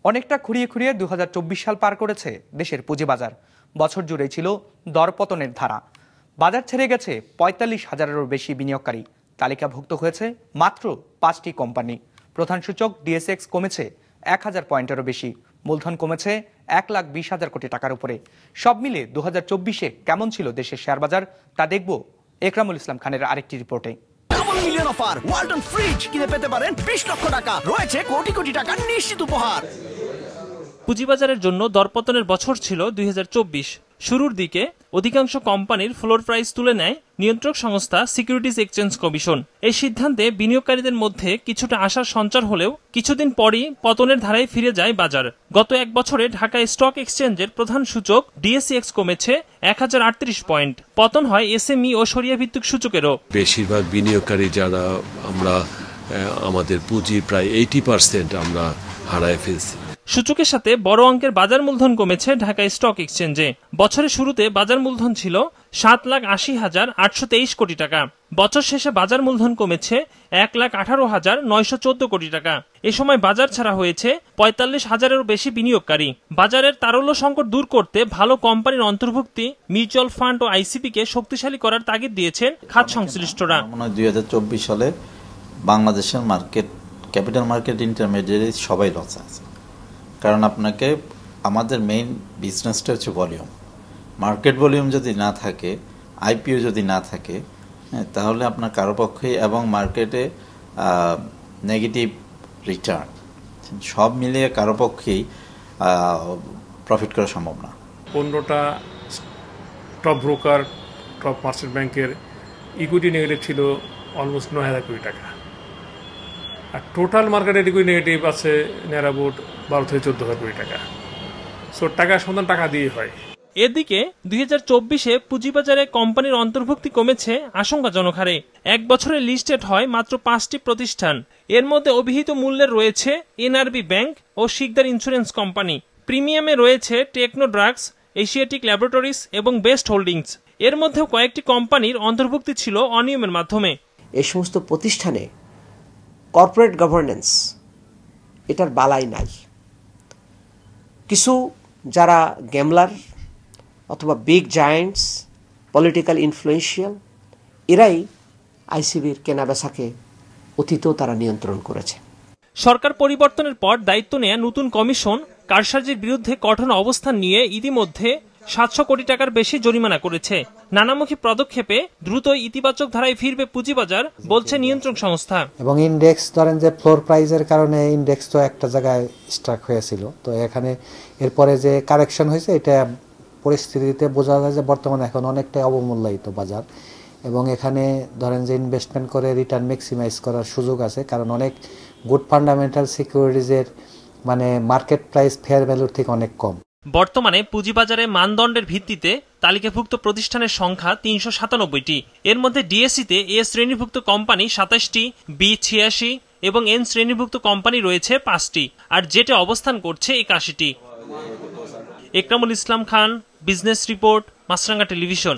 অনেকটা খুঁড়িয়ে খুঁড়িয়ে 2024 সাল পার করেছে দেশের পুঁজিবাজার। বছর জুড়েই ছিল দরপতনের ধারা। বাজার ছেড়ে গেছে 45,000-এরও বেশি বিনিয়োগকারী। তালিকাভুক্ত হয়েছে মাত্র 5টি কোম্পানি। প্রধান সূচক DSX কমেছে 1000 পয়েন্টেরও বেশি। মূলধন কমেছে 1,20,000 কোটি টাকার উপরে। সব মিলে 2024-এ কেমন ছিল দেশের শেয়ার বাজার তা দেখব একরামুল ইসলাম খানের আরেকটি রিপোর্টে। মিলিয়ন অফার ওয়ালটন ফ্রিজ কিনে পেতে পারেন 20 লক্ষ টাকা, রয়েছে কোটি কোটি টাকার নিশ্চিত উপহার। পুঁজিবাজারের জন্য দরপতনের বছর ছিল 2024। শুরুর দিকে অধিকাংশ কোম্পানির ফ্লোর প্রাইস তুলে নেয় নিয়ন্ত্রক সংস্থা সিকিউরিটিজ এক্সচেঞ্জ কমিশন। এই সিদ্ধান্তে বিনিয়োগকারীদের মধ্যে কিছুটা আশার সঞ্চার হলেও কিছুদিন পরই পতনের ধারায় ফিরে যায় বাজার। গত এক বছরে ঢাকা স্টক এক্সচেঞ্জের প্রধান সূচক DSX কমেছে 1038 পয়েন্ট। পতন হয় SME ও শরিয়া ভিত্তিক সূচকেরও। বেশিরভাগ বিনিয়োগকারী যারা আমরা আমাদের পুঁজির প্রায় 80% আমরা হারায় ফেলছি। সূচকের সাথে বড় অঙ্কের বাজার মূলধন কমেছে ঢাকা স্টক এক্সচেঞ্জে। বছরের শুরুতে বাজার মূলধন ছিল 7,80,823 কোটি টাকা। বছর শেষে বাজার মূলধন কমেছে 1,18,914 কোটি টাকা। এ সময় বাজার ছাড়া হয়েছে 45,000-এরও বেশি বিনিয়োগকারী। বাজারের তারল্য সংকট দূর করতে ভালো কোম্পানির অন্তর্ভুক্তি, মিউচুয়াল ফান্ড ও ICP-কে শক্তিশালী করার তাগিদ দিয়েছেন খাত সংশ্লিষ্টরা। 2024 সালে বাংলাদেশের মার্কেট, ক্যাপিটাল মার্কেট ইন্টারমিডিয়েট সবাই লস আছে। কারণ আপনাকে আমাদের মেইন বিজনেসটা হচ্ছে ভলিউম। মার্কেট ভলিউম যদি না থাকে, IPO যদি না থাকে, তাহলে আপনার কারো পক্ষেই, এবং মার্কেটে নেগেটিভ রিটার্ন, সব মিলিয়ে কারো পক্ষেই প্রফিট করা সম্ভব না। 15টা টপ ব্রোকার, টপ মার্চেন্ট ব্যাংকের ইকুইটি নেগেটিভ ছিল অলমোস্ট 9,000 কোটি টাকা। আর টোটাল মার্কেটের ইকুইটি নেগেটিভ আছে নিয়ার অ্যাবাউট 12 থেকে 14,000 কোটি টাকা। সো টাকার সন্ধান টাকা দিয়ে হয়। এদিকে 2024-এ পুঁজিবাজারে কোম্পানির অন্তর্ভুক্তি কমেছে আশঙ্কাজনক হারে। এক বছরে লিস্টেড হয় মাত্র 5টি প্রতিষ্ঠান। এর মধ্যে অভিহিত মূল্যের রয়েছে NRB ব্যাংক ও শিকদার ইন্স্যুরেন্স কোম্পানি। প্রিমিয়ামে রয়েছে টেকনো ড্রাগস, এশিয়াটিক ল্যাবরেটরিজ এবং বেস্ট হোল্ডিংস। এর মধ্যেও কয়েকটি কোম্পানির অন্তর্ভুক্তি ছিল অনিয়মের মাধ্যমে। এই সমস্ত প্রতিষ্ঠানে কর্পোরেট গভর্নেন্স এটার বালাই নাই। কিছু যারা গ্যামলার অথবা বিগ জায়ান্টস, পলিটিক্যাল ইনফ্লুয়েন্সিয়াল, এরাই ICBর কেনাবেচাকে অতীতেও তারা নিয়ন্ত্রণ করেছে। সরকার পরিবর্তনের পর দায়িত্ব নেয়া নতুন কমিশন কারসাজির বিরুদ্ধে কঠোর অবস্থান নিয়ে ইতিমধ্যে 700 কোটি টাকার বেশি জরিমানা করেছে। নানামুখী পদক্ষেপে দ্রুত ইতিবাচক ধারায় ফিরবে পুঁজিবাজার, বলছে নিয়ন্ত্রক সংস্থা। এবং ইন্ডেক্স, ধরেন যে ফ্লোর প্রাইজের কারণে ইন্ডেক্স তো একটা জায়গায় স্ট্রাক হয়েছিল, তো এখানে এরপরে যে কারেকশন হয়েছে, এটা পরিস্থিতিতে বোঝা যায় যে বর্তমানে এখন অনেকটাই অবমূল্যায়িত বাজার, এবং এখানে ধরেন যে ইনভেস্টমেন্ট করে রিটার্ন ম্যাক্সিমাইজ করার সুযোগ আছে। কারণ অনেক গুড ফান্ডামেন্টাল সিকিউরিটিজের মানে মার্কেট প্রাইস ফেয়ার ভ্যালুর থেকে অনেক কম। বর্তমানে পুঁজিবাজারে মানদণ্ডের ভিত্তিতে তালিকাভুক্ত প্রতিষ্ঠানের সংখ্যা 397টি। এর মধ্যে ডিএসসিতে A শ্রেণীভুক্ত কোম্পানি 27টি, B 86 এবং N শ্রেণীভুক্ত কোম্পানি রয়েছে 5টি, আর জেটে অবস্থান করছে 81টি। একরামুল ইসলাম খান, বিজনেস রিপোর্ট, মাছরাঙ্গা টেলিভিশন।